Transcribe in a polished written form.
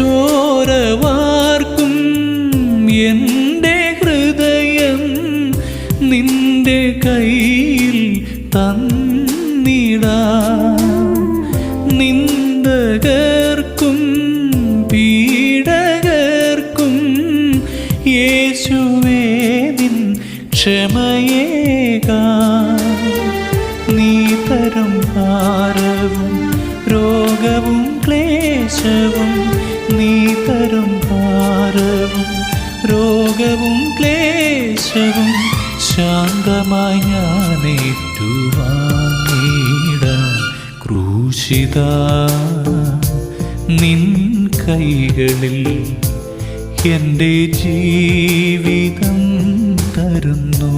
ചോരവാർക്കും എൻ്റെ ഹൃദയം നിന്റെ കയ്യിൽ തന്നിടാം. നിന്ദകർക്കും പീഡകർക്കും യേശുവേ നിൻ ക്ഷമയേകാം. നീ തരും ഭാരവും രോഗവും ക്ലേശവും, നീ തരും ഭാരവും രോഗവും ക്ലേശവും ശാന്തമായി ഞാൻ ഏറ്റുവാങ്ങിടാം. ക്രൂശിതാ നിൻ കൈകളിൽ എൻ്റെ ജീവിതം തരുന്നു.